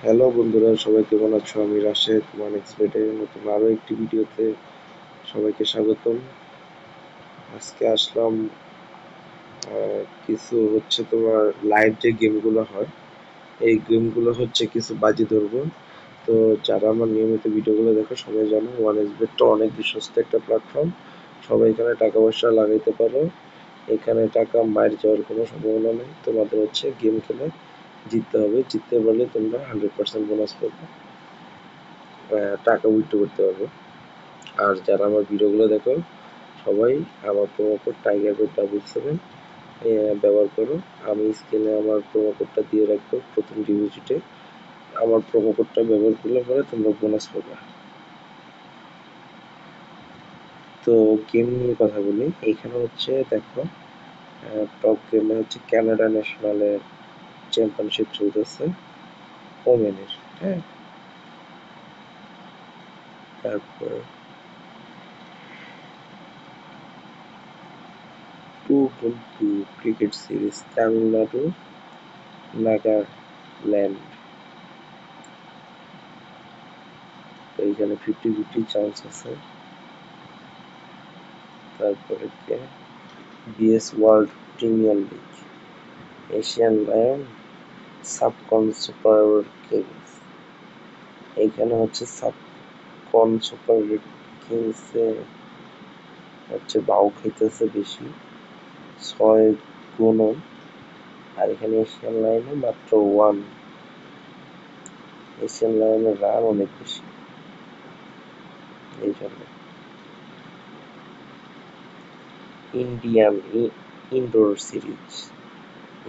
Hello বন্ধুরা, সবাই কেমন আছো? আমি রাশেদ ওয়ান এক্সপের্টের নতুন আরো একটি ভিডিওতে সবাইকে স্বাগতম। আজকে আসলাম কিছু হচ্ছে তোমার লাইভ যে গেমগুলো হয়, এই গেমগুলো হচ্ছে কিছু বাজি ধরবো। তো যারা আমার নিয়মিত ভিডিওগুলো দেখো সবাই জানো ওয়ান এক্সপের্টটা অনেক বিশ্বস্ত একটা প্ল্যাটফর্ম। সবাই এখানে টাকা পয়সা লাগাইতে পারো। এখানে টাকা মার যাওয়ার কোনো সম্ভাবনা নেই। তোমাদের হচ্ছে গেম খেলে জিততে হবে। জিততে পারলে তোমরা 100% বোনাস পাবে, টাকা উইথড্র করতে পারবে। আর যারা আমার ভিডিওগুলো দেখো সবাই আমার প্রোমো কোড টাইগার কোড 777 ব্যবহার করো। আমি স্ক্রিনে আমার প্রোমো কোডটা দিয়ে রাখবো প্রথম ডিপোজিটে। আমার প্রোমো কোডটা ব্যবহার করলে পরে তোমরা বোনাস পাবে। তো গেম নিয়ে কথা বলি। এইখানে হচ্ছে দেখো, টপ গেমে হচ্ছে কানাডা ন্যাশনালের চ্যাম্পিয়নশিপ চলতেছে ওমেনের। হ্যাঁ, তারপর 2-2 ক্রিকেট সিরিজ তামিলনাড়ু নাগাল্যান্ড। তো এইখানে 50-50 চান্স আছে। তারপরে কে BS world premier league, Asian lion সাবকন সুপার কিংস। এইখানে হচ্ছে সাবকন সুপার কিংসে হচ্ছে বাউ খাইতেছে বেশি, 6 গুণ। আর এখানে এশিয়ান লায়নে মাত্র 1। এশিয়ান লায়নের রান অনেক বেশি, এই জন্য। ইন্ডিয়ান ইনডোর সিরিজ,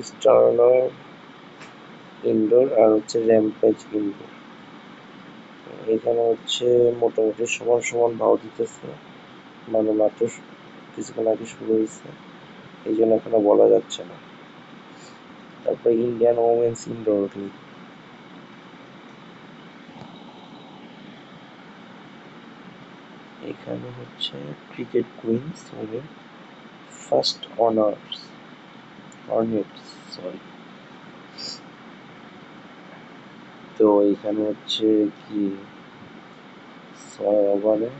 স্টার্নার ইনডোর আর হচ্ছে র্যাম্পেজ ইনডোর। এখানে হচ্ছে মোটামুটি সমান সমান ভাও দিতেছে, মানে মাত্র কিছুক্ষণ আগে শুরু হয়েছে, এই জন্য এখনো বলা যাচ্ছে না। তারপরে ইন্ডিয়ান ওমেন্স ইনডোর লিগ, এখানে হচ্ছে cricket queens women first hornets, sorry. তো এখানে হচ্ছে কি 6 ওভারে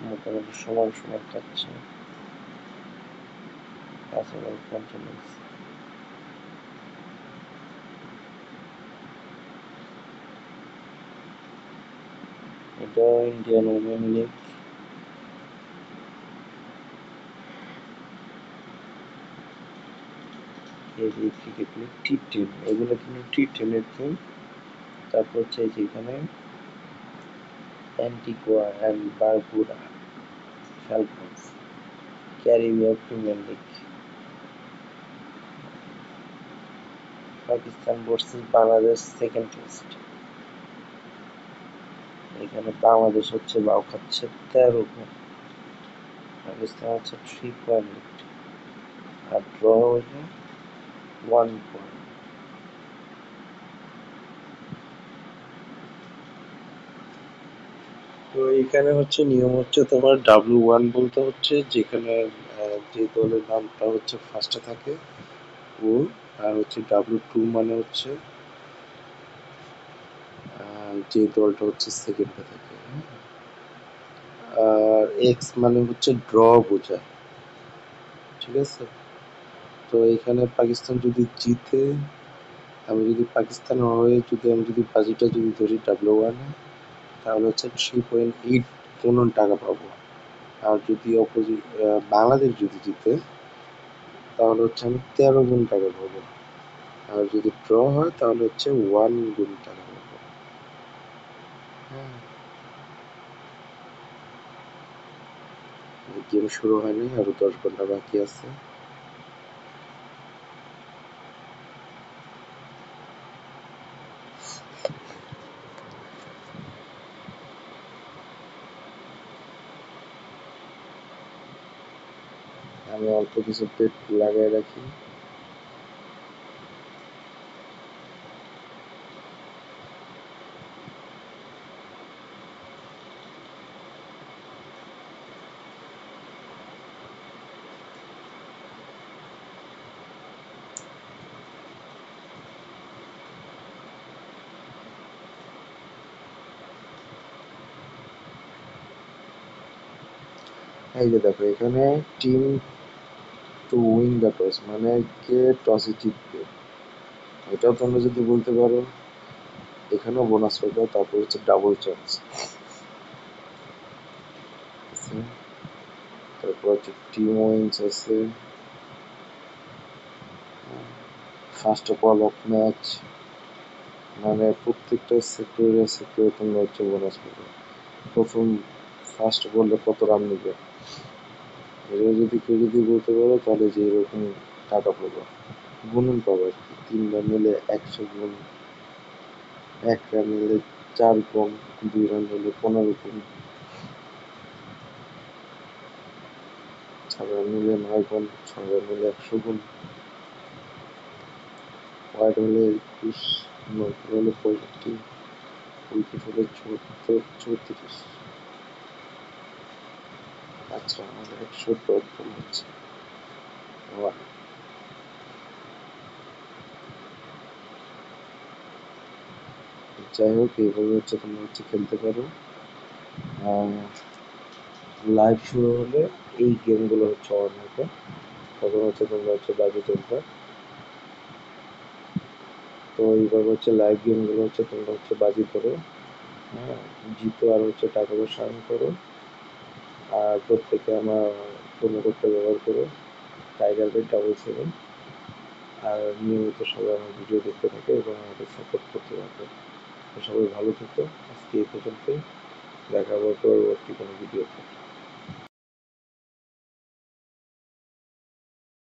মোটামুটি সমান সমান খাচ্ছে, 5 ওভার কন্টিনিউস। এটা ইন্ডিয়ান ওমেন লিগ। এই যে ক্রিকেট লিগ টি10, এগুলো কিন্তু টি10-এর টিম। তারপর হচ্ছে যেখানে অ্যান্টিগুয়া অ্যান্ড বারবুডা ফ্যালকনস ক্যারিবীয় premier league, Pakistan versus Bangladesh second test. এখানে বাংলাদেশ হচ্ছে বাউ খাচ্ছে 13 গুণ, পাকিস্তান হচ্ছে 3 পয়েন্ট, আর ড্র হইলে 1 পয়েন্ট। তো এইখানে হচ্ছে নিয়ম হচ্ছে তোমার W1 বলতে হচ্ছে যেখানে যে দলের নামটা হচ্ছে ফার্স্টে থাকে ও, আর হচ্ছে W2 মানে হচ্ছে যে দলটা হচ্ছে সেকেন্ডে থাকে। হ্যাঁ? আর এক্স মানে হচ্ছে ড্র বোঝায়, ঠিক আছে। তো এখানে পাকিস্তান যদি জিতে, আমি যদি পাকিস্তানের হয়ে আমি যদি বাজিটা যদি ধরি W1-এ, তাহলে হচ্ছে 3.8 গুণ টাকা পাবো। আর যদি বাংলাদেশ যদি জিতে, তাহলে হচ্ছে আমি 13 গুণ টাকা পাবো। আর যদি ড্র হয় তাহলে হচ্ছে 1 গুণ টাকা পাবো। হ্যাঁ, গেম শুরু হয়নি, আরো 10 ঘন্টা বাকি আছে। আমি অল্প কিছু পেট লাগাই রাখি। এই যে দেখো এখানে team to win the toss, মানে কে টসে জিতবে এটাও তোমরা যদি বলতে পারো এখানেও বোনাস পাবে। তারপর হচ্ছে ডাবল চান্স, তারপর হচ্ছে টিম উইন্স আছে, ফার্স্ট বল অফ ম্যাচ, মানে প্রত্যেকটা সেক্টরে সেক্টরে তোমরা হচ্ছে বোনাস পাবে। প্রথম ফার্স্ট বলে কত রান নিবে এটা যদি কেউ যদি বলতে পারো তাহলে যে এরকম টাকা পাবো, গুণন পাবো আর কি। 3 রান নিলে 100 গুণ, 1 রান নিলে 4 গুণ, 2 রান নিলে 15 গুণ, 4 রান নিলে 9 গুণ, 6 রান নিলে 100 গুণ, ওয়াইড হলে 21, নৌকো হলে 65, উইকেট হলে 74, 34, 5 রান হলে 110 গুণ হচ্ছে। যাই হোক এইভাবে হচ্ছে তোমরা হচ্ছে খেলতে পারো। লাইভ শুরু হলে এই গেমগুলো হচ্ছে অন হবে, তখন হচ্ছে তোমরা হচ্ছে বাজি তুলবে। তো এইভাবে হচ্ছে লাইভ গেমগুলো হচ্ছে তোমরা হচ্ছে বাজি করো, হ্যাঁ, জিতো আর হচ্ছে টাকা পয়সা আর্ন করো। আর প্রত্যেকে আমার প্রোমো কোডটা ব্যবহার করো, টাইগার777। আর নিয়মিত সবাই আমার ভিডিও দেখতে থাকে এবং আমাকে সাপোর্ট করতে থাকে। তো সবাই ভালো থেকো, আজকে এই পর্যন্তই, দেখা হবে পরবর্তী কোনো ভিডিওতে।